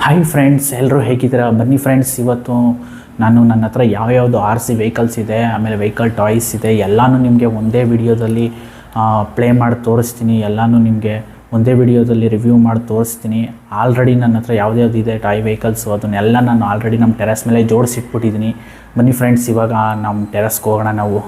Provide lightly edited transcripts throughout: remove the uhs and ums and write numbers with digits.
Hi friends, ಎಲ್ಲರೂ ಹೇಗಿದ್ದೀರಾ? ಬನ್ನಿ ಫ್ರೆಂಡ್ಸ್, ಇವತ್ತು ನಾನು ನನ್ನ ಹತ್ರ ಯಾವ್ಯಾವುದು RC ವೆಹಿಕಲ್ಸ್ ಇದೆ, ಆಮೇಲೆ ವೆಹಿಕಲ್ ಟಾಯ್ಸ್ ಇದೆ, ಎಲ್ಲನೂ ನಿಮಗೆ ಒಂದೇ ವಿಡಿಯೋದಲ್ಲಿ ಪ್ಲೇ ಮಾಡಿ ತೋರಿಸ್ತೀನಿ. ಎಲ್ಲನೂ ನಿಮಗೆ ಒಂದೇ ವಿಡಿಯೋದಲ್ಲಿ ರಿವ್ಯೂ ಮಾಡಿ ತೋರಿಸ್ತೀನಿ. ಆಲ್ರೆಡಿ ನನ್ನ ಹತ್ರ ಯಾವ್ದು ಇದೆ ಟಾಯ್ ವೆಹಿಕಲ್ಸು ಅದನ್ನೆಲ್ಲ ನಾನು ಆಲ್ರೆಡಿ ನಮ್ಮ ಟೆರೆಸ್ ಮೇಲೆ ಜೋಡಿಸಿಟ್ಬಿಟ್ಟಿದ್ದೀನಿ. ಬನ್ನಿ ಫ್ರೆಂಡ್ಸ್, ಇವಾಗ ನಮ್ಮ ಟೆರೆಸ್ಗೆ ಹೋಗೋಣ ನಾವು.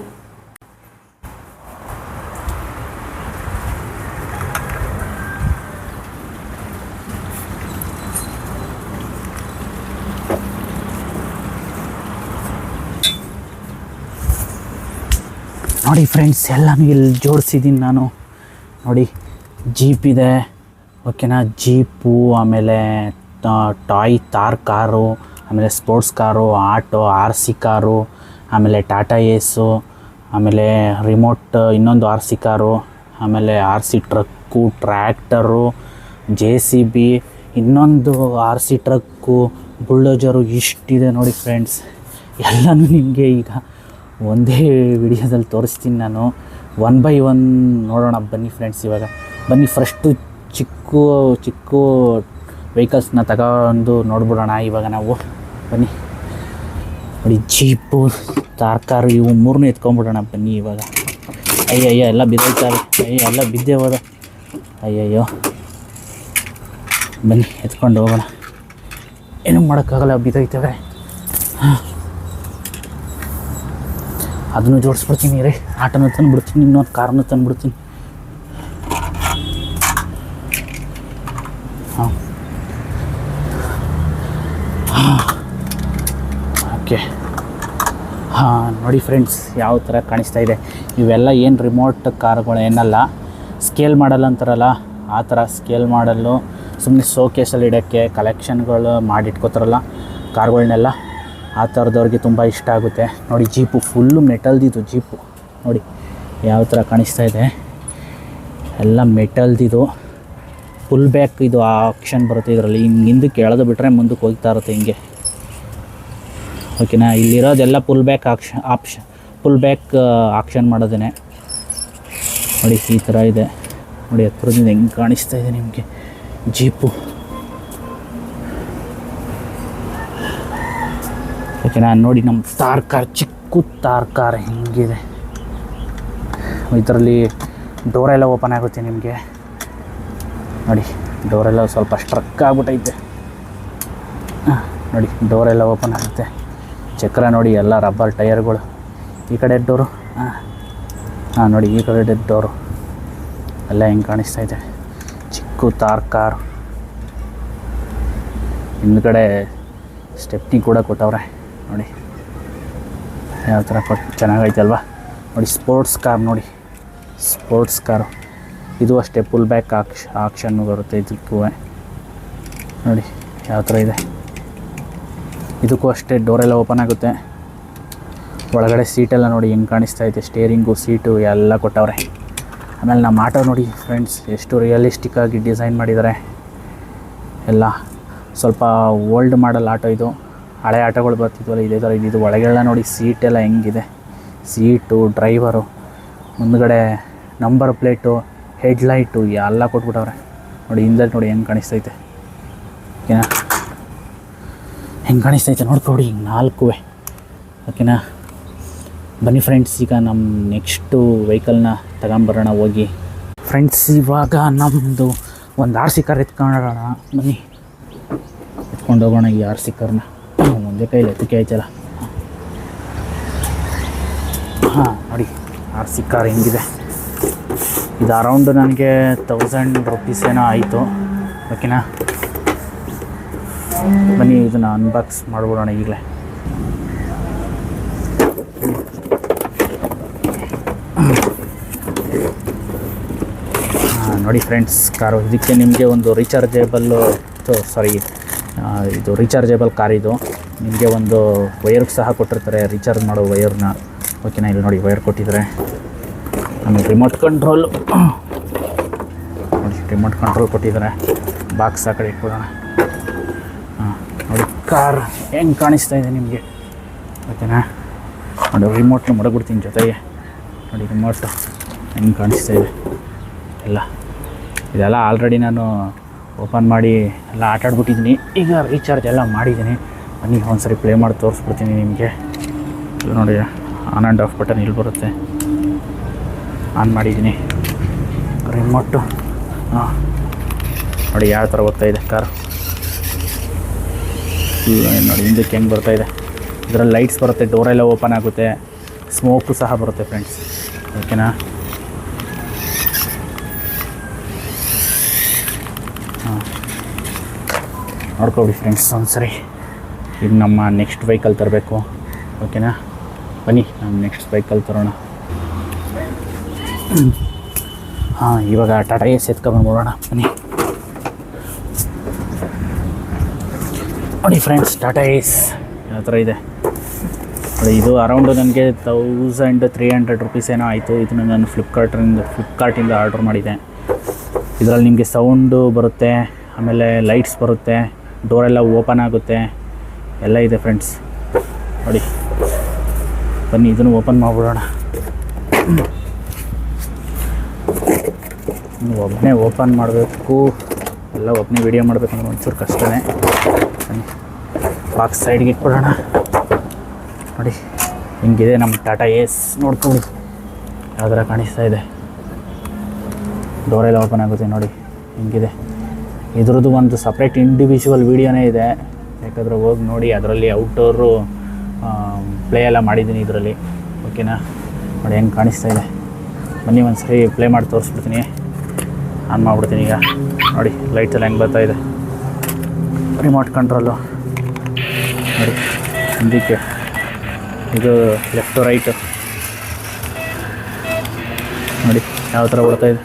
ನೋಡಿ ಫ್ರೆಂಡ್ಸ್, ಎಲ್ಲನೂ ಇಲ್ಲಿ ಜೋಡಿಸಿದ್ದೀನಿ ನಾನು. ನೋಡಿ, ಜೀಪ್ ಇದೆ, ಓಕೆನಾ? ಜೀಪು, ಆಮೇಲೆ ಟಾಯ್ ತಾರ್ ಕಾರು, ಆಮೇಲೆ sports car, auto, RC car, ಆಮೇಲೆ ಟಾಟಾ ಏಸು, ಆಮೇಲೆ ರಿಮೋಟ್ ಇನ್ನೊಂದು RC ಕಾರು, ಆಮೇಲೆ RC ಟ್ರಕ್ಕು, ಟ್ರ್ಯಾಕ್ಟರು, JCB, ಇನ್ನೊಂದು RC ಟ್ರಕ್ಕು, ಬುಲ್ಡೋಜರು, ಇಷ್ಟಿದೆ ನೋಡಿ ಫ್ರೆಂಡ್ಸ್. ಎಲ್ಲನೂ ನಿಮಗೆ ಈಗ ಒಂದೇ ವಿಡಿಯೋದಲ್ಲಿ ತೋರಿಸ್ತೀನಿ ನಾನು. 1 by 1 ನೋಡೋಣ ಬನ್ನಿ ಫ್ರೆಂಡ್ಸ್. ಇವಾಗ ಬನ್ನಿ, ಫಸ್ಟು ಚಿಕ್ಕ ವೆಹಿಕಲ್ಸ್ನ ತಗೊಂಡು ನೋಡ್ಬಿಡೋಣ ಇವಾಗ ನಾವು. ಬನ್ನಿ ನೋಡಿ, ಜೀಪು, ತಾರ್ಕಾರು, ಇವು ಮೂರನ್ನೂ ಎತ್ಕೊಂಡ್ಬಿಡೋಣ ಬನ್ನಿ ಇವಾಗ. ಅಯ್ಯಯ್ಯೋ, ಎಲ್ಲ ಬಿದ್ದೋಯ್ತಾರೆ. ಎಲ್ಲ ಬಿದ್ದೇ ಹೋದ. ಅಯ್ಯಯ್ಯೋ, ಬನ್ನಿ ಎತ್ಕೊಂಡು ಹೋಗೋಣ. ಏನೂ ಮಾಡೋಕ್ಕಾಗಲ್ಲ, ಬಿದ್ದೋಯ್ತವೆ. ಅದನ್ನು ಜೋಡಿಸ್ಬಿಡ್ತೀನಿ ರೀ. ಆಟೋನೂ ತಂದುಬಿಡ್ತೀನಿ, ಇನ್ನೊಂದು ಕಾರನ್ನು ತಂದುಬಿಡ್ತೀನಿ. ಓಕೆ, ನೋಡಿ ಫ್ರೆಂಡ್ಸ್, ಯಾವ ಥರ ಕಾಣಿಸ್ತಾ ಇದೆ. ಇವೆಲ್ಲ ಏನು ರಿಮೋಟ್ ಕಾರುಗಳು ಏನಲ್ಲ, ಸ್ಕೇಲ್ ಮಾಡಲ್ ಅಂತಾರಲ್ಲ ಆ ಥರ ಸ್ಕೇಲ್ ಮಾಡಲ್ಲು. ಸುಮ್ಮನೆ ಶೋಕೇಸಲ್ಲಿ ಇಡೋಕ್ಕೆ ಕಲೆಕ್ಷನ್ಗಳು ಮಾಡಿಟ್ಕೋತಾರಲ್ಲ ಕಾರುಗಳನ್ನೆಲ್ಲ, ಆ ಥರದವ್ರಿಗೆ ತುಂಬ ಇಷ್ಟ ಆಗುತ್ತೆ. ನೋಡಿ, ಜೀಪು ಫುಲ್ಲು ಮೆಟಲ್ದಿದು ಜೀಪು. ನೋಡಿ ಯಾವ ಥರ ಕಾಣಿಸ್ತಾ ಇದೆ, ಎಲ್ಲ ಮೆಟಲ್ದಿದು. ಫುಲ್ ಬ್ಯಾಕ್ ಇದು ಆಪ್ಷನ್ ಬರುತ್ತೆ ಇದರಲ್ಲಿ. ಹಿಂದಕ್ಕೆ ಎಳೆದು ಬಿಟ್ಟರೆ ಮುಂದಕ್ಕೆ ಹೋಗ್ತಾ ಇರುತ್ತೆ ಹಿಂಗೆ, ಓಕೆನಾ? ಇಲ್ಲಿರೋದೆಲ್ಲ full back full back action ಮಾಡೋದೇ. ನೋಡಿ ಈ ಥರ ಇದೆ. ನೋಡಿ ಹತ್ರದಿಂದ ಹೆಂಗೆ ಕಾಣಿಸ್ತಾ ಇದೆ ನಿಮಗೆ ಜೀಪು, ಓಕೆನಾ? ನೋಡಿ ನಮ್ಮ ತಾರ್ ಕಾರ್, ಚಿಕ್ಕ ತಾರ್ ಕಾರ್ ಹೆಂಗಿದೆ. ಇದರಲ್ಲಿ ಡೋರೆಲ್ಲ ಓಪನ್ ಆಗುತ್ತೆ ನಿಮಗೆ. ನೋಡಿ, ಡೋರೆಲ್ಲ ಸ್ವಲ್ಪ ಸ್ಟ್ರಕ್ ಆಗ್ಬಿಟ್ಟೈತೆ. ನೋಡಿ, ಡೋರೆಲ್ಲ ಓಪನ್ ಆಗುತ್ತೆ. ಚಕ್ರ ನೋಡಿ, ಎಲ್ಲ ರಬ್ಬರ್ ಟೈರ್ಗಳು. ಈ ಕಡೆ ಡೋರು, ನೋಡಿ ಈ ಕಡೆ ಡೋರು ಎಲ್ಲ ಹೆಂಗೆ ಕಾಣಿಸ್ತಾ ಇದೆ. ಚಿಕ್ಕ ತಾರ್ ಕಾರು, ಹಿಂದ್ಗಡೆ ಸ್ಟೆಪ್ನಿ ಕೂಡ ಕೊಟ್ಟವ್ರೆ. ನೋಡಿ ಯಾವ ಥರ ಚೆನ್ನಾಗೈತೆ ಅಲ್ವಾ? ನೋಡಿ ಸ್ಪೋರ್ಟ್ಸ್ ಕಾರ್, ನೋಡಿ ಸ್ಪೋರ್ಟ್ಸ್ ಕಾರು. ಇದು ಅಷ್ಟೇ ಫುಲ್ ಬ್ಯಾಕ್ ಆಕ್ಷನ್ನು ಬರುತ್ತೆ ಇದಕ್ಕೂ. ನೋಡಿ ಯಾವ ಥರ ಇದೆ. ಇದಕ್ಕೂ ಅಷ್ಟೇ ಡೋರೆಲ್ಲ ಓಪನ್ ಆಗುತ್ತೆ. ಒಳಗಡೆ ಸೀಟೆಲ್ಲ ನೋಡಿ ಹೆಂಗೆ ಕಾಣಿಸ್ತಾ ಇದೆ. ಸ್ಟೇರಿಂಗು, ಸೀಟು ಎಲ್ಲ ಕೊಟ್ಟವ್ರೆ. ಆಮೇಲೆ ನಮ್ಮ ಆಟೋ ನೋಡಿ ಫ್ರೆಂಡ್ಸ್, ಎಷ್ಟು ರಿಯಲಿಸ್ಟಿಕ್ಕಾಗಿ ಡಿಸೈನ್ ಮಾಡಿದ್ದಾರೆ. ಎಲ್ಲ ಸ್ವಲ್ಪ ಓಲ್ಡ್ ಮಾಡಲ್ ಆಟೋ ಇದು. ಹಳೆ ಆಟೋಗಳು ಬರ್ತಿದ್ವಲ್ಲ ಇದೇ ಥರ ಇದು. ಒಳಗೆಲ್ಲ ನೋಡಿ ಸೀಟೆಲ್ಲ ಹೆಂಗಿದೆ. ಸೀಟು, ಡ್ರೈವರು, ಮುಂದ್ಗಡೆ ನಂಬರ್ ಪ್ಲೇಟು, ಹೆಡ್ಲೈಟು ಎಲ್ಲ ಕೊಟ್ಬಿಟ್ಟವ್ರೆ. ನೋಡಿ ಹಿಂದೆ ನೋಡಿ ಹೆಂಗೆ ಕಾಣಿಸ್ತೈತೆ, ಓಕೆನಾ? ಹೆಂಗೆ ಕಾಣಿಸ್ತೈತೆ ನೋಡ್ಕೊಡಿ, ಹಿಂಗೆ 4 ಓಕೆನಾ? ಬನ್ನಿ ಫ್ರೆಂಡ್ಸ್, ಈಗ ನಮ್ಮ ನೆಕ್ಸ್ಟು ವೆಹಿಕಲ್ನ ತಗೊಂಬರೋಣ ಹೋಗಿ. ಫ್ರೆಂಡ್ಸ್, ಇವಾಗ ನಮ್ಮದು ಒಂದು RC ಕಾರ್ ಎತ್ಕೊಳ್ಳೋಣ ಬನ್ನಿ. ಎತ್ಕೊಂಡು ಹೋಗೋಣ ಈ RC ಕಾರ್ನ. ಒಂದೇ ಕೈಲಿ ಎತ್ತಕ್ಕೆ ಆಯ್ತಲ್ಲ. ನೋಡಿ RC ಕಾರ್ ಹೆಂಗಿದೆ. ಇದು ಅರೌಂಡ್ ನನಗೆ 1000 ರೂಪೀಸ್ ಏನೋ ಆಯಿತು, ಓಕೆನಾ? ಬನ್ನಿ ಇದನ್ನು ಅನ್ಬಾಕ್ಸ್ ಮಾಡ್ಬಿಡೋಣ ಈಗಲೇ. ನೋಡಿ ಫ್ರೆಂಡ್ಸ್, ಕಾರು. ಇದಕ್ಕೆ ನಿಮಗೆ ಒಂದು ರೀಚಾರ್ಜೇಬಲ್ ಕಾರ್ ಇದು. ನಿಮಗೆ ಒಂದು ವೈರ್ಗೆ ಸಹ ಕೊಟ್ಟಿರ್ತಾರೆ, ರೀಚಾರ್ಜ್ ಮಾಡೋ ವೈರ್ನ, ಓಕೆನಾ? ಇಲ್ಲಿ ನೋಡಿ ವೈರ್ ಕೊಟ್ಟಿದ್ದಾರೆ. ಆಮೇಲೆ ರಿಮೋಟ್ ಕಂಟ್ರೋಲು, ನೋಡಿ ರಿಮೋಟ್ ಕಂಟ್ರೋಲ್ ಕೊಟ್ಟಿದ್ದಾರೆ. ಬಾಕ್ಸ್ ಆ ಕಡೆ ಇಟ್ಬಿಡೋಣ. ನೋಡಿ ಕಾರ್ ಹೆಂಗೆ ಕಾಣಿಸ್ತಾ ಇದೆ ನಿಮಗೆ, ಓಕೆನಾ? ನೋಡಿ ರಿಮೋಟ್ನ ಮಡಗ್ಬಿಡ್ತೀನಿ ಜೊತೆಗೆ. ನೋಡಿ ರಿಮೋಟು ಹೆಂಗೆ ಕಾಣಿಸ್ತಾ ಇದೆ ಎಲ್ಲ. ಇದೆಲ್ಲ ಆಲ್ರೆಡಿ ನಾನು ಓಪನ್ ಮಾಡಿ ಎಲ್ಲ ಆಟಾಡ್ಬಿಟ್ಟಿದ್ದೀನಿ. ಈಗ ರೀಚಾರ್ಜ್ ಎಲ್ಲ ಮಾಡಿದ್ದೀನಿ. ಬನ್ನಿ ಒಂದ್ಸರಿ ಪ್ಲೇ ಮಾಡಿ ತೋರಿಸ್ಬಿಡ್ತೀನಿ ನಿಮಗೆ. ಇದು ನೋಡಿ ಆನ್ ಆ್ಯಂಡ್ ಆಫ್ ಬಟನ್ ಇಲ್ಲಿ ಬರುತ್ತೆ. ಆನ್ ಮಾಡಿದ್ದೀನಿ ರಿಮೋಟು. ಹಾಂ ನೋಡಿ ಯಾವ ಥರ ಹೋಗ್ತಾಯಿದೆ ಕಾರು. ನೋಡಿ ಹಿಂದಕ್ಕೆ ಹೆಂಗೆ ಬರ್ತಾಯಿದೆ. ಇದರಲ್ಲಿ ಲೈಟ್ಸ್ ಬರುತ್ತೆ, ಡೋರೆಲ್ಲ ಓಪನ್ ಆಗುತ್ತೆ, ಸ್ಮೋಕು ಸಹ ಬರುತ್ತೆ ಫ್ರೆಂಡ್ಸ್. ಓಕೆನಾ? ಹಾಂ ನೋಡ್ಕೊಬಿಡಿ ಫ್ರೆಂಡ್ಸ್ ಒಂದ್ಸರಿ. ಈಗ ನಮ್ಮ ನೆಕ್ಸ್ಟ್ ವೆಹಿಕಲ್ ತರಬೇಕು. ಓಕೆನಾ? ಬನ್ನಿ ನಮ್ಮ ನೆಕ್ಸ್ಟ್ ವೆಹಿಕಲ್ ತರೋಣ. ಹಾಂ ಇವಾಗ ಟಾಟಾ ಏಸ್ ಎತ್ಕೊಂಡ್ಬಂದ್ಬಿಡೋಣ ಬನ್ನಿ. ನೋಡಿ ಫ್ರೆಂಡ್ಸ್ ಟಾಟಾ ಏಸ್ ಯಾವ ಥರ ಇದೆ ನೋಡಿ. ಇದು ಅರೌಂಡು ನನಗೆ 1300 ರುಪೀಸ್ ಏನೋ ಆಯಿತು. ಇದನ್ನು ನಾನು ಫ್ಲಿಪ್ಕಾರ್ಟಿಂದ ಆರ್ಡ್ರ್ ಮಾಡಿದೆ. ಇದರಲ್ಲಿ ನಿಮಗೆ ಸೌಂಡು ಬರುತ್ತೆ, ಆಮೇಲೆ ಲೈಟ್ಸ್ ಬರುತ್ತೆ, ಡೋರೆಲ್ಲ ಓಪನ್ ಆಗುತ್ತೆ, ಎಲ್ಲ ಇದೆ ಫ್ರೆಂಡ್ಸ್. ನೋಡಿ ಬನ್ನಿ ಇದನ್ನು ಓಪನ್ ಮಾಡಿಬಿಡೋಣ. ಒಬ್ಬನೇ ಓಪನ್ ಮಾಡಬೇಕು, ಎಲ್ಲ ಒಬ್ಬನೇ ವೀಡಿಯೋ ಮಾಡಬೇಕಂದ್ರೆ ಒಂಚೂರು ಕಷ್ಟನೇ. ಬಾಕ್ಸ್ ಸೈಡ್ಗೆ ಇಟ್ಬಿಡೋಣ. ನೋಡಿ ಹಿಂಗಿದೆ ನಮ್ಮ ಟಾಟಾ ಏಸ್. ನೋಡ್ಕೊಳ್ಳಿ ಯಾವ ಥರ ಕಾಣಿಸ್ತಾ ಇದೆ. ಡೋರೆಲ್ಲ ಓಪನ್ ಆಗುತ್ತೆ ನೋಡಿ ಹಿಂಗಿದೆ. ಇದ್ರದ್ದು ಒಂದು ಸಪ್ರೇಟ್ ಇಂಡಿವಿಜುವಲ್ ವೀಡಿಯೋನೇ ಇದೆ, ಬೇಕಾದರೆ ಹೋಗಿ ನೋಡಿ. ಅದರಲ್ಲಿ ಔಟ್ಡೋರು ಪ್ಲೇ ಎಲ್ಲ ಮಾಡಿದ್ದೀನಿ ಇದರಲ್ಲಿ. ಓಕೆನಾ? ನೋಡಿ ಹೆಂಗೆ ಕಾಣಿಸ್ತಾ ಇದೆ. ಬನ್ನಿ ಒಂದು ಸರಿ ಪ್ಲೇ ಮಾಡಿ ತೋರಿಸ್ಬಿಡ್ತೀನಿ. ಆನ್ ಮಾಡಿಬಿಡ್ತೀನಿ ಈಗ. ನೋಡಿ ಲೈಟ್ಸ್ ಎಲ್ಲ ಹೆಂಗೆ ಬರ್ತಾಯಿದೆ. ರಿಮೋಟ್ ಕಂಟ್ರೋಲು ನೋಡಿ ಹಿಂದಕ್ಕೆ, ಇದು ಲೆಫ್ಟು ರೈಟು ನೋಡಿ ಯಾವ ಥರ ಓಡ್ತಾಯಿದೆ.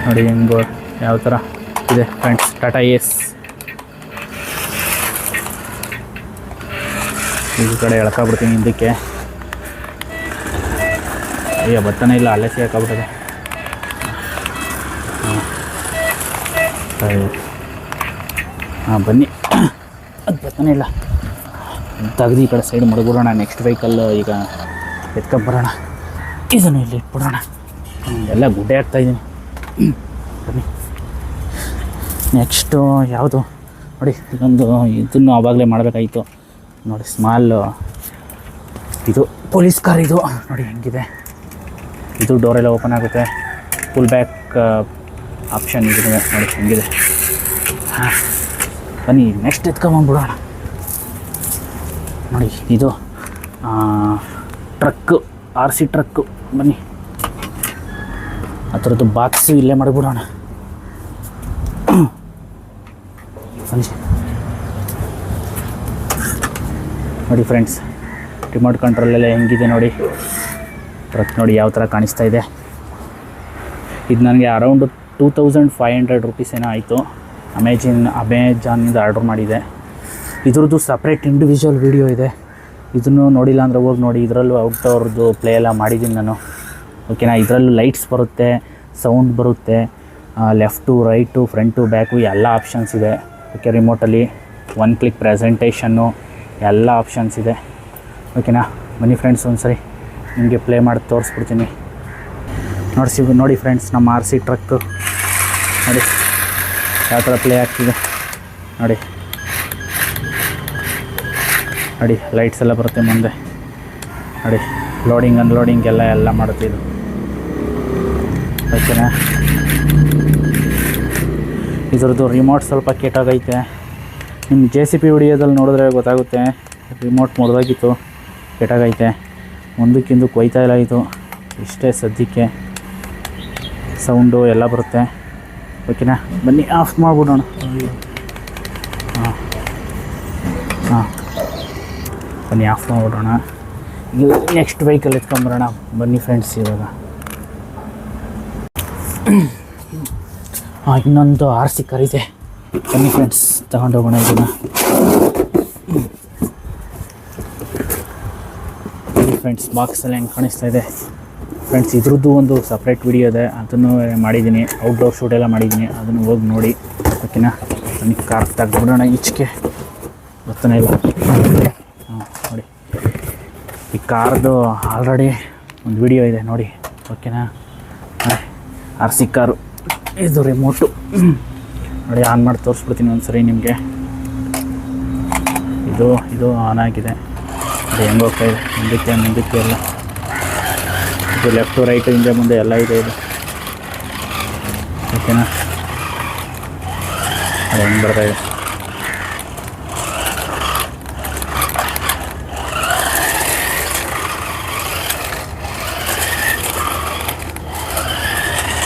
ನೋಡಿ ಹೆಂಗೆ ಯಾವ ಥರ ಇದೆ ಫ್ರೆಂಡ್ಸ್ ಟಾಟಾ ಏಸ್. ಈ ಕಡೆ ಎಳ್ಕೊಬಿಡ್ತೀನಿ ಹಿಂದಕ್ಕೆ. ಅಯ್ಯೋ ಬತ್ತನೇ ಇಲ್ಲ, ಅಲ್ಲೇ ಸಿಗಾಕ್ಬಿಟ್ಟಿದೆ. ಹಾಂ ಬನ್ನಿ, ಅದು ಬತ್ತನೇ ಇಲ್ಲ. ತೆಗೆದು ಈ ಕಡೆ ಸೈಡ್ ಮಡಗ್ಬಿಡೋಣ. ನೆಕ್ಸ್ಟ್ ವೆಹಿಕಲ್ ಈಗ ಎತ್ಕೊಂಬರೋಣ. ಇದನ್ನು ಇಲ್ಲಿ ಇಟ್ಬಿಡೋಣ. ಎಲ್ಲ ಗುಡ್ಡೆ ಹಾಕ್ತಾಯಿದ್ದೀನಿ. ಬನ್ನಿ ನೆಕ್ಸ್ಟು ಯಾವುದು ನೋಡಿ. ಇದನ್ನು ಆವಾಗಲೇ ಮಾಡಬೇಕಾಗಿತ್ತು ನೋಡಿ. ಸ್ಮಾಲ್ ಇದು ಪೊಲೀಸ್ ಕಾರ್ ಇದು ನೋಡಿ ಹೆಂಗಿದೆ. ಇದು ಡೋರೆಲ್ಲ ಓಪನ್ ಆಗುತ್ತೆ, ಫುಲ್ ಬ್ಯಾಕ್ ಆಪ್ಷನ್ ಇದೆ ನೋಡಿ ಹೆಂಗಿದೆ. ಹಾಂ ಬನ್ನಿ ನೆಕ್ಸ್ಟ್ ಎತ್ಕೊಂಬಂದ್ಬಿಡೋಣ. ನೋಡಿ ಇದು ಟ್ರಕ್ಕು, RC ಟ್ರಕ್ಕು. ಬನ್ನಿ ಆ ಥರದ್ದು ಬಾಕ್ಸು ಇಲ್ಲೇ ಮಾಡಿಬಿಡೋಣ. ಬನ್ನಿ ನೋಡಿ ಫ್ರೆಂಡ್ಸ್ ರಿಮೋಟ್ ಕಂಟ್ರೋಲೆಲ್ಲ ಹೆಂಗಿದೆ ನೋಡಿ. ಟ್ರಕ್ ನೋಡಿ ಯಾವ ಥರ ಕಾಣಿಸ್ತಾ ಇದೆ. ಇದು ನನಗೆ ಅರೌಂಡ್ 2500 ರುಪೀಸ್ ಏನೋ ಆಯಿತು. ಅಮೆಜಾನಿಂದ ಆರ್ಡ್ರ್ ಮಾಡಿದೆ. ಇದ್ರದ್ದು ಸಪ್ರೇಟ್ ಇಂಡಿವಿಜುವಲ್ ವೀಡಿಯೋ ಇದೆ, ಇದನ್ನು ನೋಡಿಲ್ಲ ಅಂದರೆ ಹೋಗಿ ನೋಡಿ. ಇದರಲ್ಲೂ ಔಟ್ಡೋರ್ದು ಪ್ಲೇ ಎಲ್ಲ ಮಾಡಿದ್ದೀನಿ ನಾನು. ಓಕೆನಾ? ಇದರಲ್ಲೂ ಲೈಟ್ಸ್ ಬರುತ್ತೆ, ಸೌಂಡ್ ಬರುತ್ತೆ, ಲೆಫ್ಟು ರೈಟು ಫ್ರಂಟು ಬ್ಯಾಕು ಎಲ್ಲ ಆಪ್ಷನ್ಸ್ ಇದೆ. ಓಕೆ, ರಿಮೋಟಲ್ಲಿ 1 ಕ್ಲಿಕ್ ಪ್ರೆಸೆಂಟೇಷನ್ನು ಎಲ್ಲ ಆಪ್ಷನ್ಸ್ ಇದೆ. ಓಕೆನಾ? ಬನ್ನಿ ಫ್ರೆಂಡ್ಸ್ ಒಂದ್ಸರಿ ನಿಮಗೆ ಪ್ಲೇ ಮಾಡಿ ತೋರಿಸ್ಬಿಡ್ತೀನಿ. ನೋಡಿ ಫ್ರೆಂಡ್ಸ್ ನಮ್ಮ RC ಟ್ರಕ್ಕು ನೋಡಿ ಯಾವ ಥರ ಪ್ಲೇ ಆಗ್ತಿದೆ ನೋಡಿ. ನೋಡಿ ಲೈಟ್ಸ್ ಎಲ್ಲ ಬರುತ್ತೆ ಮುಂದೆ ನೋಡಿ. ಲೋಡಿಂಗ್ ಅನ್ಲೋಡಿಂಗ್ ಎಲ್ಲ ಮಾಡುತ್ತೆ ಇದು. ಓಕೆನಾ? ಇದ್ರದ್ದು ರಿಮೋಟ್ ಸ್ವಲ್ಪ ಕೆಟ್ಟಾಗೈತೆ. ನಿಮ್ಮ JCB ವಿಡಿಯೋದಲ್ಲಿ ನೋಡಿದ್ರೆ ಗೊತ್ತಾಗುತ್ತೆ. ರಿಮೋಟ್ ಮುರಿದಾಗಿತ್ತು, ಕೆಟ್ಟಾಗೈತೆ. ಮುಂದಕ್ಕಿಂದಕ್ಕೆ ಒಯ್ತಾ ಇಲ್ಲ ಇದು. ಇಷ್ಟೇ ಸದ್ಯಕ್ಕೆ. ಸೌಂಡು ಎಲ್ಲ ಬರುತ್ತೆ. ಓಕೆನಾ? ಬನ್ನಿ ಆಫ್ ಮಾಡಿಬಿಡೋಣ. ಹಾಂ ಬನ್ನಿ ಆಫ್ ಮಾಡಿಬಿಡೋಣ. ಈಗ ನೆಕ್ಸ್ಟ್ ವೆಹಿಕಲ್ ಎತ್ಕೊಂಬರೋಣ. ಬನ್ನಿ ಫ್ರೆಂಡ್ಸ್ ಇವಾಗ ಇನ್ನೊಂದು RC ಕಾರ್ ಇದೆ. ಬನ್ನಿ ಫ್ರೆಂಡ್ಸ್ ತಗೊಂಡೋಗೋಣ ಇದನ್ನು. ಫ್ರೆಂಡ್ಸ್ ಬಾಕ್ಸ್ ಎಲ್ಲ ಹೆಂಗೆ ಕಾಣಿಸ್ತಾ ಇದೆ ಫ್ರೆಂಡ್ಸ್. ಇದ್ರದ್ದು ಒಂದು ಸಪ್ರೇಟ್ ವಿಡಿಯೋ ಇದೆ, ಅದನ್ನು ಮಾಡಿದ್ದೀನಿ. ಔಟ್ಡೋರ್ ಶೂಟ್ ಎಲ್ಲ ಮಾಡಿದ್ದೀನಿ, ಅದನ್ನು ಹೋಗಿ ನೋಡಿ. ಓಕೆನಾ? ಬನ್ನಿ ಕಾರ್ ತೆಗೆದ್ಬಿಡೋಣ. ಈಚೆಗೆ ಬರ್ತಾನೆ ಇಲ್ಲ. ಹಾಂ ನೋಡಿ ಈ ಕಾರ್ದು ಆಲ್ರೆಡಿ ಒಂದು ವಿಡಿಯೋ ಇದೆ ನೋಡಿ. ಓಕೆನಾ? R C car. ಇದು ರಿಮೋಟು ನೋಡಿ, ಆನ್ ಮಾಡಿ ತೋರಿಸ್ಬಿಡ್ತೀನಿ ಒಂದ್ಸರಿ ನಿಮಗೆ. ಇದು ಆನ್ ಆಗಿದೆ. ಅದು ಹೆಂಗೆ ಹೋಗ್ತಾ ಇದೆ ಮುಂದಕ್ಕೆ ಎಲ್ಲ. ಇದು ಲೆಫ್ಟು ರೈಟು ಹಿಂದೆ ಮುಂದೆ ಎಲ್ಲ ಇದೆ ಇದು. ಓಕೆನಾ? ಅದು ಹೆಂಗೆ ಬರ್ತಾ ಇದೆ.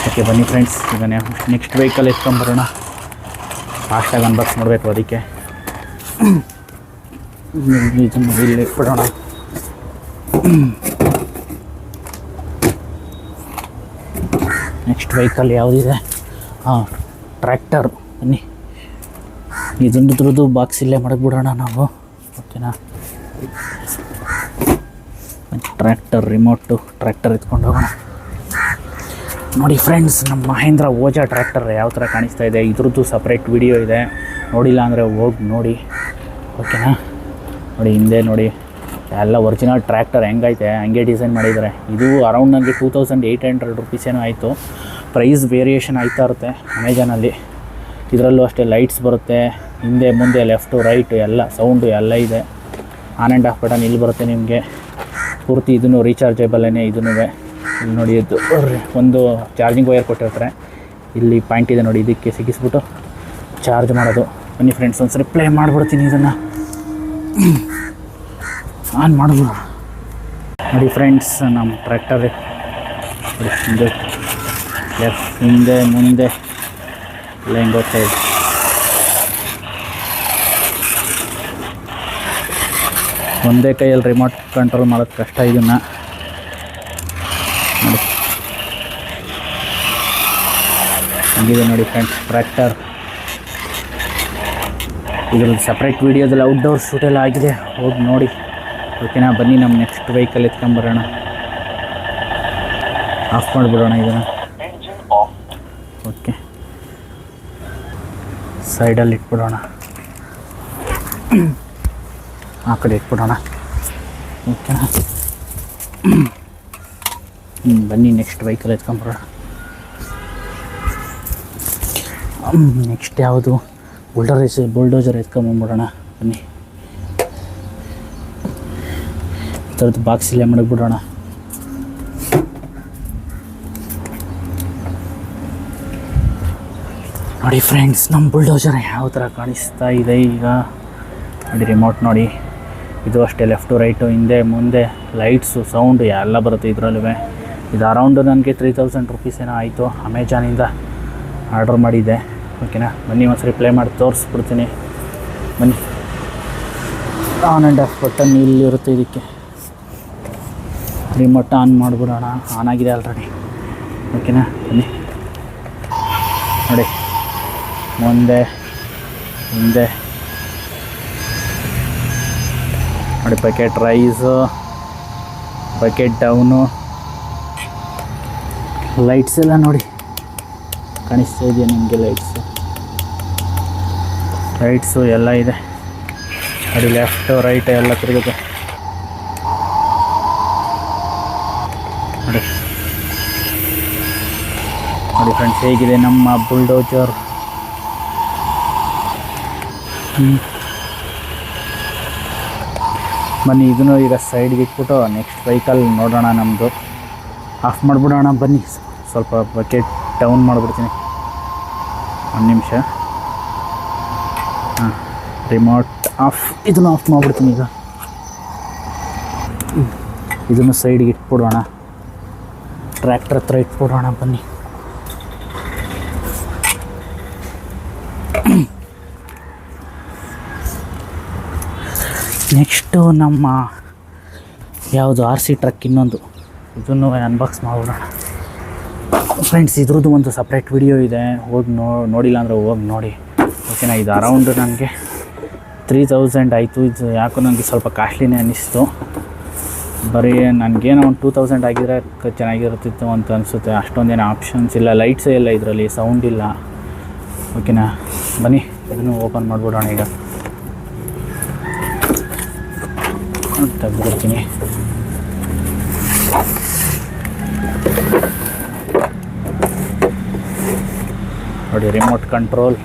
ಓಕೆ ಬನ್ನಿ ಫ್ರೆಂಡ್ಸ್, ಈಗ ನೆಕ್ಸ್ಟ್ ವೆಹಿಕಲ್ ಎತ್ಕೊಂಬರೋಣ. ಫಾಸ್ಟಾಗಿ ಅನ್ಬಾಕ್ಸ್ ಮಾಡಬೇಕು, ಅದಕ್ಕೆ ಇದನ್ನು ಇಲ್ಲಿ ಇಟ್ಬಿಡೋಣ. ನೆಕ್ಸ್ಟ್ ವೆಹಿಕಲ್ ಯಾವುದಿದೆ? ಟ್ರ್ಯಾಕ್ಟರ್. ಬನ್ನಿ, ಇದೊಂದು ಬಾಕ್ಸ್ ಇಲ್ಲೇ ಮಡಗ್ಬಿಡೋಣ ನಾವು. ಓಕೆನಾ? ಟ್ರ್ಯಾಕ್ಟರ್ ರಿಮೋಟು, ಟ್ರ್ಯಾಕ್ಟರ್ ಎತ್ಕೊಂಡು ಹೋಗೋಣ. ನೋಡಿ ಫ್ರೆಂಡ್ಸ್, ನಮ್ಮ ಮಹೇಂದ್ರ ಓಜಾ ಟ್ರ್ಯಾಕ್ಟರ್ ಯಾವ ಥರ ಕಾಣಿಸ್ತಾ ಇದೆ, ಇದ್ರದ್ದು ಸಪ್ರೇಟ್ ವಿಡಿಯೋ ಇದೆ, ನೋಡಿಲ್ಲ ಅಂದರೆ ಹೋಗಿ ನೋಡಿ. ಓಕೆನಾ? ನೋಡಿ ಹಿಂದೆ ನೋಡಿ, ಎಲ್ಲ ಒರಿಜಿನಲ್ ಟ್ರ್ಯಾಕ್ಟರ್ ಹೆಂಗೈತೆ ಹಂಗೆ ಡಿಸೈನ್ ಮಾಡಿದ್ದಾರೆ. ಇದು ಅರೌಂಡ್ ನನಗೆ 2800 ರುಪೀಸ್ ಏನೋ ಆಯಿತು. ಪ್ರೈಸ್ ವೇರಿಯೇಷನ್ ಆಯ್ತಾ ಇರುತ್ತೆ ಅಮೆಜಾನಲ್ಲಿ. ಇದರಲ್ಲೂ ಅಷ್ಟೇ ಲೈಟ್ಸ್ ಬರುತ್ತೆ, ಹಿಂದೆ ಮುಂದೆ ಲೆಫ್ಟು ರೈಟು ಎಲ್ಲ ಸೌಂಡು ಎಲ್ಲ ಇದೆ. ಆನ್ ಆ್ಯಂಡ್ ಆಫ್ ಬಟನ್ ಇಲ್ಲಿ ಬರುತ್ತೆ ನಿಮಗೆ. ಪೂರ್ತಿ ಇದನ್ನು ರೀಚಾರ್ಜೇಬಲ್ಲೇ. ಇದನ್ನು ಇಲ್ಲಿ ನೋಡಿ, ಇದು ಒಂದು ಚಾರ್ಜಿಂಗ್ ವೈರ್ ಕೊಟ್ಟಿರ್ತಾರೆ. ಇಲ್ಲಿ ಪಾಯಿಂಟ್ ಇದೆ ನೋಡಿ, ಇದಕ್ಕೆ ಸಿಗಿಸ್ಬಿಟ್ಟು ಚಾರ್ಜ್ ಮಾಡೋದು. ಬನ್ನಿ ಫ್ರೆಂಡ್ಸ್, ಒಂದ್ಸರಿ ಪ್ಲೇ ಮಾಡಿಬಿಡ್ತೀನಿ ಇದನ್ನು. ಆನ್ ಮಾಡ್ಬೋದು. ನೋಡಿ ಫ್ರೆಂಡ್ಸ್, ನಮ್ಮ ಟ್ರ್ಯಾಕ್ಟರ್ ಹಿಂದೆ ಲೆಫ್ಟ್ ಹಿಂದೆ ಮುಂದೆ ಎಲ್ಲ ಹೆಂಗೆ ಹೋಗ್ತಾ ಇದೆ. ಒಂದೇ ಕೈಯಲ್ಲಿ ರಿಮೋಟ್ ಕಂಟ್ರೋಲ್ ಮಾಡೋದು ಕಷ್ಟ ಇದನ್ನು. ನೋಡಿ ಹಂಗಿದೆ ನೋಡಿ ಫ್ರೆಂಡ್ಸ್ ಟ್ರ್ಯಾಕ್ಟರ್. ಇದ್ರದ್ದು ಸಪ್ರೇಟ್ ವೀಡಿಯೋದಲ್ಲಿ ಔಟ್ಡೋರ್ ಶೂಟೆಲ್ಲ ಆಗಿದೆ, ಹೋಗಿ ನೋಡಿ. ಓಕೆನಾ? ಬನ್ನಿ ನಮ್ಮ ನೆಕ್ಸ್ಟ್ ವೆಹಿಕಲ್ ಎತ್ಕೊಂಬರೋಣ. ಆಫ್ ಮಾಡಿಬಿಡೋಣ ಇದನ್ನು. ಓಕೆ, ಸೈಡಲ್ಲಿ ಇಟ್ಬಿಡೋಣ, ಆ ಕಡೆ ಇಟ್ಬಿಡೋಣ. ಓಕೆನಾ? ಬನ್ನಿ ನೆಕ್ಸ್ಟ್ ವೆಹಿಕಲ್ ಎತ್ಕೊಂಬರೋಣ. ನೆಕ್ಸ್ಟ್ ಯಾವುದು? ಬುಲ್ಡೋಜರ್ ಎತ್ಕೊಂಬಂದ್ಬಿಡೋಣ. ಬನ್ನಿ, ಈ ಥರದ್ದು ಬಾಕ್ಸ್ ಇಲ್ಲೇ ಮಡಗ್ಬಿಡೋಣ. ನೋಡಿ ಫ್ರೆಂಡ್ಸ್, ನಮ್ಮ ಬುಲ್ಡೋಜರ್ ಯಾವ ಥರ ಕಾಣಿಸ್ತಾ ಇದೆ ಈಗ. ನೋಡಿ ರಿಮೋಟ್ ನೋಡಿ, ಇದು ಅಷ್ಟೇ ಲೆಫ್ಟು ರೈಟು ಹಿಂದೆ ಮುಂದೆ ಲೈಟ್ಸು ಸೌಂಡು ಎಲ್ಲ ಬರುತ್ತೆ ಇದರಲ್ಲೂ. ಇದು ಅರೌಂಡು ನನಗೆ 3000 ರುಪೀಸ್ ಏನೋ ಆಯಿತು. ಅಮೆಜಾನಿಂದ ಆರ್ಡರ್ ಮಾಡಿದ್ದೆ. ಓಕೆನಾ? ಬನ್ನಿ ಒಂದ್ಸರಿ ಪ್ಲೇ ಮಾಡಿ ತೋರಿಸ್ಬಿಡ್ತೀನಿ. ಬನ್ನಿ, ಆನ್ ಆ್ಯಂಡ್ ಆಫ್ ಬಟನ್ ಇಲ್ಲಿರುತ್ತೆ. ಇದಕ್ಕೆ ರಿಮೋಟ್ ಆನ್ ಮಾಡಿಬಿಡೋಣ. ಆನ್ ಆಗಿದೆ ಆಲ್ರೆಡಿ. ಓಕೆನಾ? ಬನ್ನಿ ನೋಡಿ, ಮುಂದೆ ಹಿಂದೆ ನೋಡಿ, bucket rice, bucket down, lights ಎಲ್ಲ ನೋಡಿ ಕಾಣಿಸ್ತಾ ಇದೆಯಾ ನಿಮಗೆ? ಲೈಟ್ಸು ಎಲ್ಲ ಇದೆ ನೋಡಿ, ಲೆಫ್ಟು ರೈಟ್ ಎಲ್ಲ ತಿರುಗುತ್ತೆ ನೋಡಿ. ನೋಡಿ ಫ್ರೆಂಡ್ಸ್, ಹೇಗಿದೆ ನಮ್ಮ ಬುಲ್ಡೋಜರ್. ಬನ್ನಿ, ಇದನ್ನು ಈಗ ಸೈಡ್ಗೆ ಇಟ್ಬಿಟ್ಟು ನೆಕ್ಸ್ಟ್ ವೆಹಿಕಲ್ ನೋಡೋಣ ನಮ್ಮದು. ಆಫ್ ಮಾಡಿಬಿಡೋಣ. ಬನ್ನಿ, ಸ್ವಲ್ಪ ಬಕೆಟ್ ಡೌನ್ ಮಾಡಿಬಿಡ್ತೀನಿ, ಒಂದು ನಿಮಿಷ. ರಿಮೋಟ್ ಆಫ್, ಇದನ್ನು ಆಫ್ ಮಾಡಿಬಿಡ್ತೀನಿ ಈಗ. ಇದನ್ನು ಸೈಡ್ಗೆ ಇಟ್ಬಿಡೋಣ, ಟ್ರ್ಯಾಕ್ಟರ್ ಹತ್ರ ಇಟ್ಬಿಡೋಣ. ಬನ್ನಿ, ನೆಕ್ಸ್ಟು ನಮ್ಮ ಯಾವುದು RC ಟ್ರಕ್ ಇನ್ನೊಂದು, ಇದನ್ನು ಅನ್ಬಾಕ್ಸ್ ಮಾಡೋಣ ಫ್ರೆಂಡ್ಸ್. ಇದ್ರದ್ದು ಒಂದು ಸಪ್ರೇಟ್ ವಿಡಿಯೋ ಇದೆ, ಹೋಗಿ ನೋಡಿಲ್ಲ ಅಂದರೆ ಹೋಗಿ ನೋಡಿ. ಓಕೆನಾ? ಇದು ಅರೌಂಡ್ ನನಗೆ 3000 ಆಯಿತು. ಇದು ಯಾಕೋ ನನಗೆ ಸ್ವಲ್ಪ ಕಾಸ್ಟ್ಲಿನೇ ಅನ್ನಿಸ್ತು. ಬರೀ ನನಗೇನೋ ಒಂದು 2000 ಆಗಿದ್ರೆ ಚೆನ್ನಾಗಿರ್ತಿತ್ತು ಅಂತ ಅನಿಸುತ್ತೆ. ಅಷ್ಟೊಂದೇನೋ ಆಪ್ಷನ್ಸ್ ಇಲ್ಲ, ಲೈಟ್ಸೇ ಇಲ್ಲ ಇದರಲ್ಲಿ, ಸೌಂಡ್ ಇಲ್ಲ. ಓಕೆನಾ? ಬನ್ನಿ, ಇದನ್ನು ಓಪನ್ ಮಾಡಿಬಿಡೋಣ ಈಗ. ತೆಗೆದುಬಿಡ್ತೀನಿ. ನೋಡಿ ರಿಮೋಟ್ ಕಂಟ್ರೋಲ್,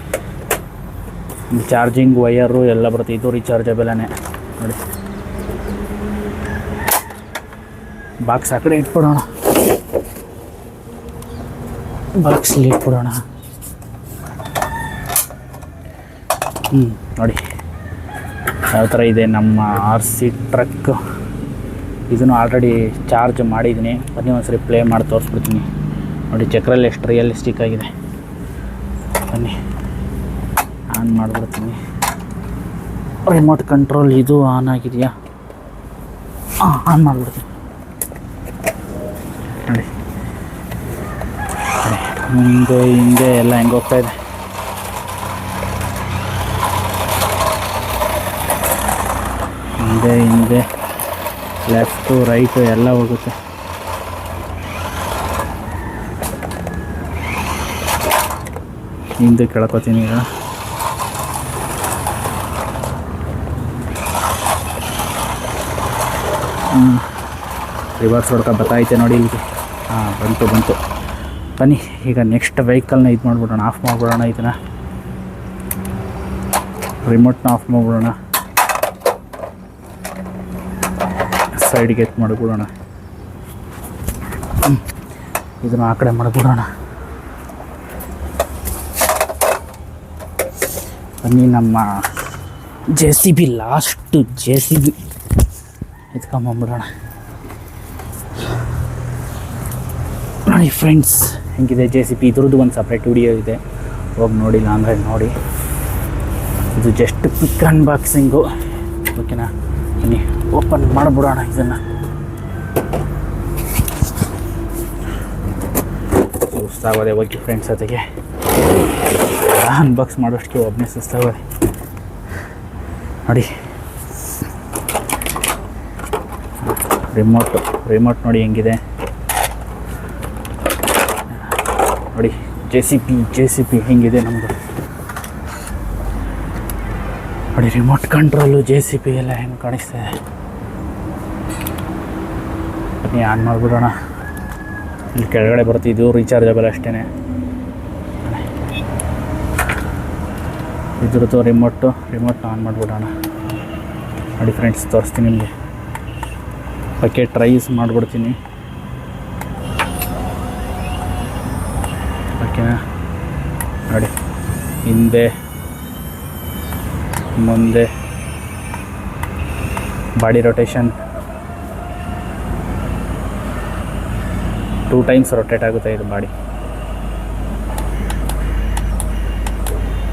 ಚಾರ್ಜಿಂಗ್ ವೈಯರು ಎಲ್ಲ ಬರುತ್ತೆ. ಇದು ರೀಚಾರ್ಜಬಲೇ ನೋಡಿ. ಬಾಕ್ಸ್ ಆ ಕಡೆ ಇಟ್ಬಿಡೋಣ, ಬಾಕ್ಸಲ್ಲಿ ಇಟ್ಬಿಡೋಣ. ನೋಡಿ ಯಾವ ಥರ ಇದೆ ನಮ್ಮ RC ಟ್ರಕ್. ಇದನ್ನು ಆಲ್ರೆಡಿ ಚಾರ್ಜ್ ಮಾಡಿದ್ದೀನಿ. ಬನ್ನಿ ಒಂದ್ಸರಿ ಪ್ಲೇ ಮಾಡಿ ತೋರಿಸ್ಬಿಡ್ತೀನಿ. ನೋಡಿ ಚಕ್ರಲ್ಲಿ ಎಷ್ಟು ರಿಯಲಿಸ್ಟಿಕ್ ಆಗಿದೆ. ಬನ್ನಿ ಆನ್ ಮಾಡಿಬಿಡ್ತೀನಿ. ರಿಮೋಟ್ ಕಂಟ್ರೋಲ್ ಇದು ಆನ್ ಆಗಿದೆಯಾ? ಆನ್ ಮಾಡಿಬಿಡ್ತೀನಿ. ನೋಡಿ ಮುಂದೆ ಹಿಂದೆ ಎಲ್ಲ ಹೆಂಗೆ ಹೋಗ್ತಾ ಇದೆ. ಹಿಂದೆ ಲೆಫ್ಟು ರೈಟು ಎಲ್ಲ ಹೋಗುತ್ತೆ. ಹಿಂದೆ ಕೆಳ್ಕೊತೀನಿ ಈಗ. ರಿವರ್ಸ್ ಹೊಡ್ಕೊ ಬತ್ತೈತೆ ನೋಡಿ ಇಲ್ಲಿಗೆ. ಬಂತು. ಬನ್ನಿ ಈಗ ನೆಕ್ಸ್ಟ್ ವೆಹಿಕಲ್ನ ಇದು ಮಾಡಿಬಿಡೋಣ, ಆಫ್ ಮಾಡಿಬಿಡೋಣ. ಇದನ್ನು ರಿಮೋಟ್ನ ಆಫ್ ಮಾಡಿಬಿಡೋಣ, ಸೈಡ್ಗೆ ಎತ್ತು ಮಾಡಿಬಿಡೋಣ. ಇದನ್ನು ಆ ಕಡೆ ಮಾಡಿಬಿಡೋಣ. ಬನ್ನಿ ನಮ್ಮ JCB ಲಾಸ್ಟು JCB ಎತ್ಕೊಂಬಂದ್ಬಿಡೋಣ. ನೋಡಿ ಫ್ರೆಂಡ್ಸ್ ಹೆಂಗಿದೆ JCB. ಇದ್ರದ್ದು ಒಂದು ಸಪ್ರೇಟ್ ವಿಡಿಯೋ ಇದೆ, ಹೋಗಿ ನೋಡಿಲ್ಲ ಅಂದರೆ ನೋಡಿ. ಇದು ಜಸ್ಟ್ ಕ್ವಿಕ್ ಅನ್ಬಾಕ್ಸಿಂಗು, ಓಕೆನಾ? ಬನ್ನಿ ಓಪನ್ ಮಾಡಿಬಿಡೋಣ ಇದನ್ನು. ಸುಸ್ತಾಗೋದೆ ಓಕೆ ಫ್ರೆಂಡ್ಸ್ ಜೊತೆಗೆ ಅನ್ಬಾಕ್ಸ್ ಮಾಡೋಷ್ಟಕ್ಕೆ ಒಬ್ಬನೇ ಸುಸ್ತಾಗೋದೆ. ನೋಡಿ ರಿಮೋಟ್ ನೋಡಿ ಹೆಂಗಿದೆ ನೋಡಿ. JCB ಹೆಂಗಿದೆ ನಮ್ಮದು ನೋಡಿ. ರಿಮೋಟ್ ಕಂಟ್ರೋಲು JCB ಎಲ್ಲ ಹೆಂಗೆ ಕಾಣಿಸ್ತಾ ಇದೆ. ಬನ್ನಿ ಆನ್ ಮಾಡಿಬಿಡೋಣ. ಇಲ್ಲಿ ಕೆಳಗಡೆ ಬರುತ್ತೆ, ಇದು ರೀಚಾರ್ಜಬಲ್ ಅಷ್ಟೇ. ಇದ್ರದ್ದು ರಿಮೋಟ್ನ ಆನ್ ಮಾಡಿಬಿಡೋಣ. ನೋಡಿ ಫ್ರೆಂಡ್ಸ್ ತೋರಿಸ್ತೀನಿ ನಿಮಗೆ. ಓಕೆ ಟ್ರೈಸ್ ಮಾಡಿಬಿಡ್ತೀನಿ, ಓಕೆನಾ? ನೋಡಿ ಹಿಂದೆ ಮುಂದೆ ಬಾಡಿ ರೊಟೇಷನ್ 2 ಟೈಮ್ಸ್ ರೊಟೇಟ್ ಆಗುತ್ತೆ ಇದು ಬಾಡಿ,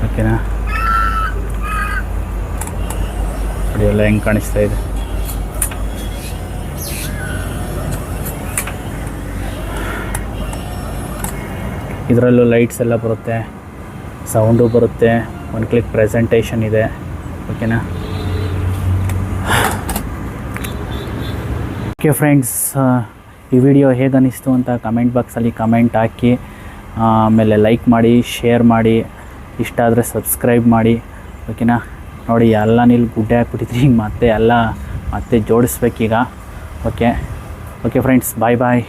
ಓಕೆನಾ? ನೋಡಿ ಎಲ್ಲ ಹೆಂಗೆ ಕಾಣಿಸ್ತಾ ಇದೆ. ಇದರಲ್ಲೂ ಲೈಟ್ಸ್ ಎಲ್ಲ ಬರುತ್ತೆ, ಸೌಂಡು ಬರುತ್ತೆ, 1 ಕ್ಲಿಕ್ ಪ್ರೆಸೆಂಟೇಷನ್ ಇದೆ, ಓಕೆನಾ? ಓಕೆ ಫ್ರೆಂಡ್ಸ್, ಈ ವಿಡಿಯೋ ಹೇಗೆ ಅನ್ನಿಸ್ತು ಅಂತ ಕಮೆಂಟ್ ಬಾಕ್ಸಲ್ಲಿ ಕಮೆಂಟ್ ಹಾಕಿ, ಆಮೇಲೆ ಲೈಕ್ ಮಾಡಿ, ಶೇರ್ ಮಾಡಿ, ಇಷ್ಟ ಆದರೆ ಸಬ್ಸ್ಕ್ರೈಬ್ ಮಾಡಿ, ಓಕೆನಾ? ನೋಡಿ ಎಲ್ಲ ನೀವು ಗುಡ್ಡೆ ಹಾಕ್ಬಿಟ್ಟಿದ್ರಿ, ಮತ್ತೆ ಜೋಡಿಸ್ಬೇಕೀಗ. ಓಕೆ ಫ್ರೆಂಡ್ಸ್, ಬಾಯ್.